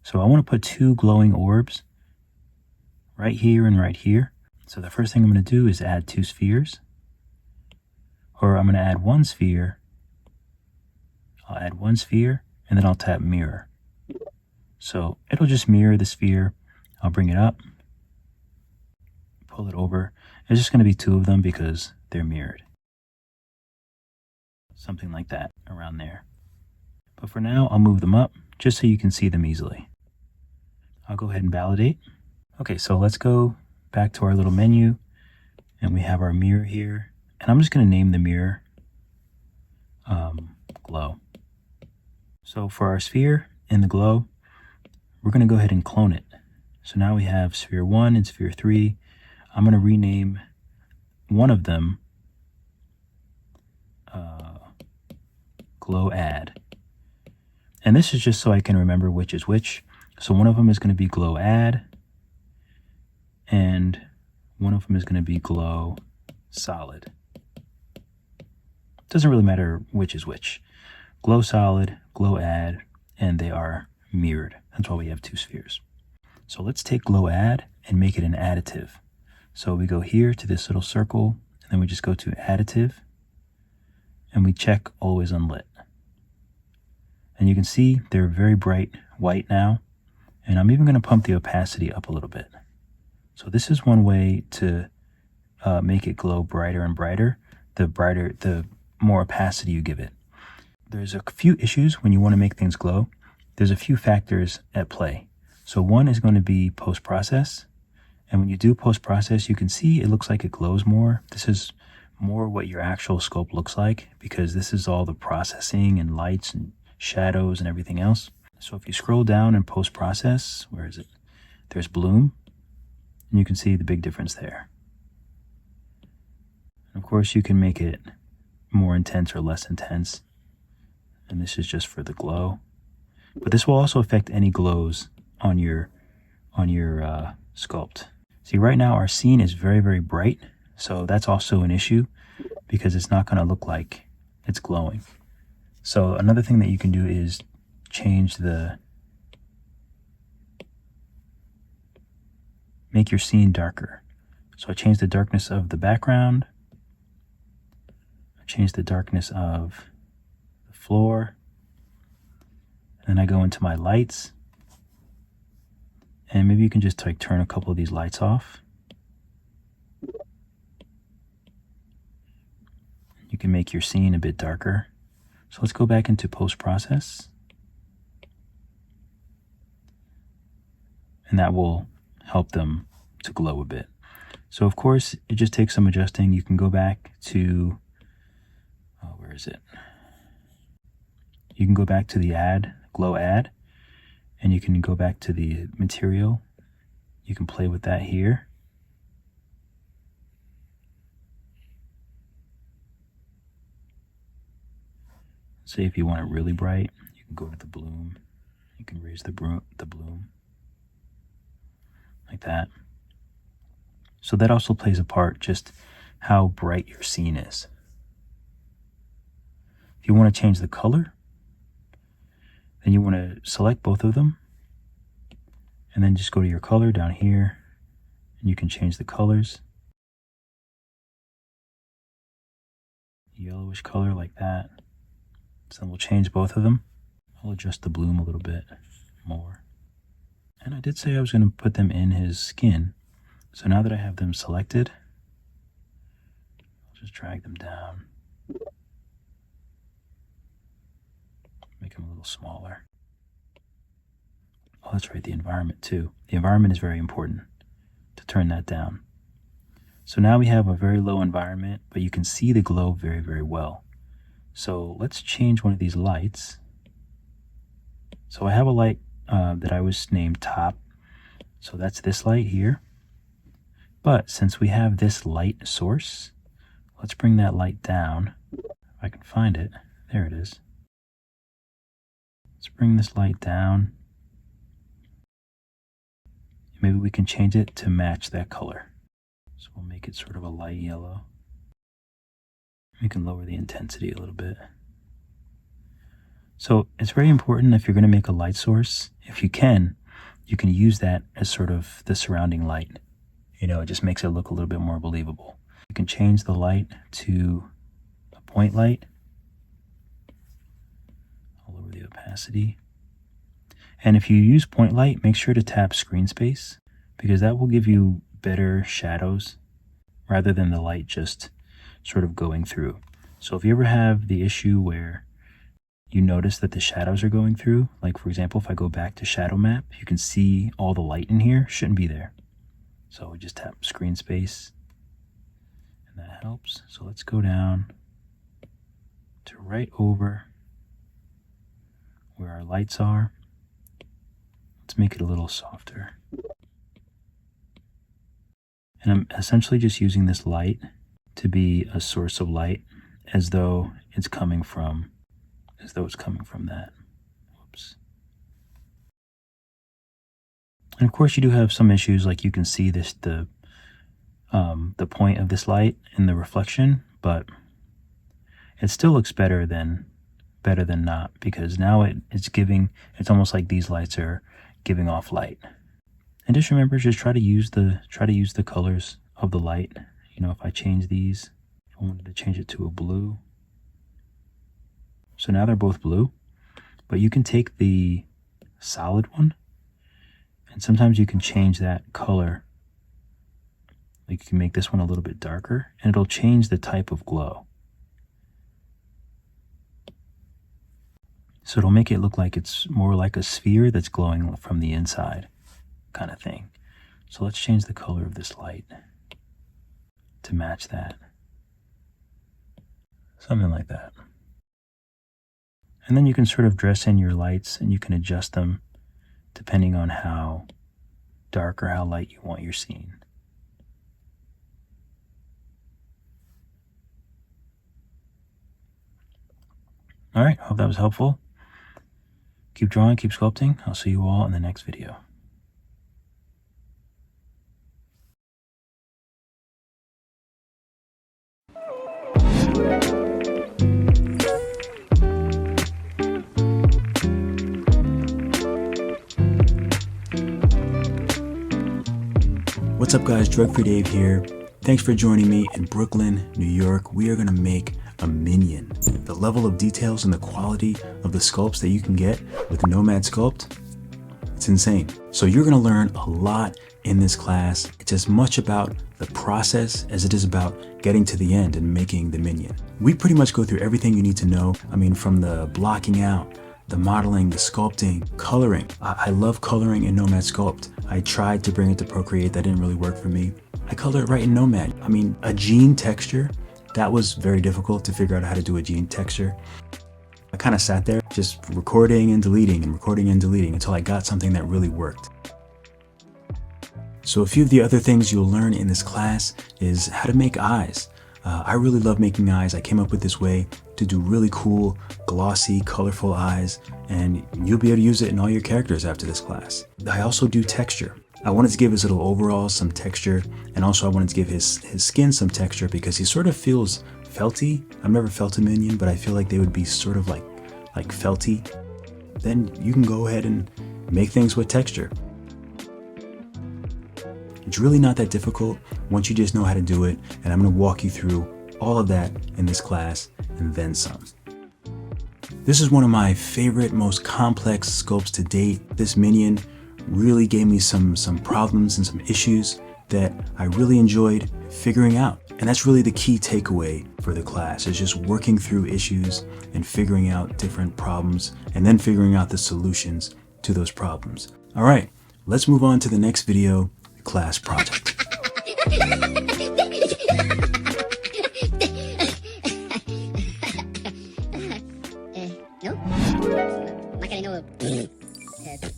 So I want to put two glowing orbs right here and right here. So the first thing I'm going to do is add two spheres. Or I'm going to add one sphere. I'll add one sphere and then I'll tap mirror. So it'll just mirror the sphere. I'll bring it up, pull it over. It's just going to be two of them because they're mirrored. Something like that around there. But for now, I'll move them up just so you can see them easily. I'll go ahead and validate. Okay, so let's go back to our little menu and we have our mirror here. And I'm just going to name the mirror glow. So for our sphere in the glow, we're going to go ahead and clone it. So now we have sphere 1 and sphere 3. I'm going to rename one of them glow add. And this is just so I can remember which is which. So one of them is going to be glow add and one of them is going to be glow solid. Doesn't really matter which is which. Glow solid, glow add, and they are mirrored. That's why we have two spheres. So let's take glow add and make it an additive. So we go here to this little circle and then we just go to additive and we check always unlit. And you can see they're very bright white now. And I'm even going to pump the opacity up a little bit. So this is one way to make it glow brighter and brighter. The more opacity you give it. There's a few issues when you want to make things glow. There's a few factors at play. So one is going to be post-process. And when you do post-process, you can see it looks like it glows more. This is more what your actual sculpt looks like because this is all the processing and lights and shadows and everything else. So if you scroll down in post-process, where is it? There's bloom, and you can see the big difference there. And of course, you can make it more intense or less intense. And this is just for the glow. But this will also affect any glows on your sculpt. See, right now our scene is very, very bright. So that's also an issue because it's not going to look like it's glowing. So another thing that you can do is change make your scene darker. So I change the darkness of the background. I change the darkness of the floor. And then I go into my lights. And maybe you can just like turn a couple of these lights off. You can make your scene a bit darker. So let's go back into post-process. And that will help them to glow a bit. So of course, it just takes some adjusting. You can go back to, where is it? You can go back to the glow add, and you can go back to the material. You can play with that here. Say if you want it really bright, you can go to the bloom. You can raise the bloom like that. So that also plays a part, just how bright your scene is. If you want to change the color, then you want to select both of them and then just go to your color down here and you can change the colors. Yellowish color like that. So then we'll change both of them. I'll adjust the bloom a little bit more. And I did say I was going to put them in his skin. So now that I have them selected, I'll just drag them down. Make them a little smaller. Oh, that's right, the environment too. The environment is very important to turn that down. So now we have a very low environment, but you can see the glow very, very well. So let's change one of these lights. So I have a light that I was named top. So that's this light here. But since we have this light source, let's bring that light down. If I can find it, there it is. Let's bring this light down. Maybe we can change it to match that color. So we'll make it sort of a light yellow. We can lower the intensity a little bit. So it's very important if you're going to make a light source, if you can use that as sort of the surrounding light. You know, it just makes it look a little bit more believable. You can change the light to a point light. I'll lower the opacity. And if you use point light, make sure to tap screen space, because that will give you better shadows rather than the light just sort of going through. So if you ever have the issue where you notice that the shadows are going through, like for example, if I go back to shadow map, you can see all the light in here shouldn't be there. So we just tap screen space and that helps. So let's go down to right over where our lights are. Let's make it a little softer. And I'm essentially just using this light to be a source of light as though it's coming from that. Whoops. And of course you do have some issues, like you can see this the point of this light in the reflection, but it still looks better than not, because now it's almost like these lights are giving off light. And just remember, just try to use the colors of the light. You know, if I change these, if I wanted to change it to a blue, so now they're both blue, but you can take the solid one and sometimes you can change that color. Like you can make this one a little bit darker and it'll change the type of glow. So it'll make it look like it's more like a sphere that's glowing from the inside kind of thing. So let's change the color of this light to match that. Something like that. And then you can sort of dress in your lights and you can adjust them depending on how dark or how light you want your scene. All right, hope that was helpful. Keep drawing, keep sculpting. I'll see you all in the next video. What's up guys, Drug Free Dave here. Thanks for joining me in Brooklyn, New York. We are gonna make a minion. The level of details and the quality of the sculpts that you can get with Nomad Sculpt, it's insane. So you're gonna learn a lot in this class. It's as much about the process as it is about getting to the end and making the minion. We pretty much go through everything you need to know. I mean, from the blocking out, the modeling, the sculpting, coloring. I love coloring in Nomad Sculpt. I tried to bring it to Procreate, that didn't really work for me. I color it right in Nomad. I mean, a gene texture, that was very difficult to figure out how to do a gene texture. I kind of sat there just recording and deleting until I got something that really worked. So a few of the other things you'll learn in this class is how to make eyes. I really love making eyes. I came up with this way to do really cool, glossy, colorful eyes, and you'll be able to use it in all your characters after this class. I also do texture. I wanted to give his little overalls some texture, and also I wanted to give his skin some texture because he sort of feels felty. I've never felt a minion, but I feel like they would be sort of like felty. Then you can go ahead and make things with texture. It's really not that difficult once you just know how to do it, and I'm going to walk you through all of that in this class and then some. This is one of my favorite, most complex sculpts to date. This minion really gave me some problems and some issues that I really enjoyed figuring out. And that's really the key takeaway for the class, is just working through issues and figuring out different problems and then figuring out the solutions to those problems. All right, let's move on to the next video, class project. Nope. Not gonna know.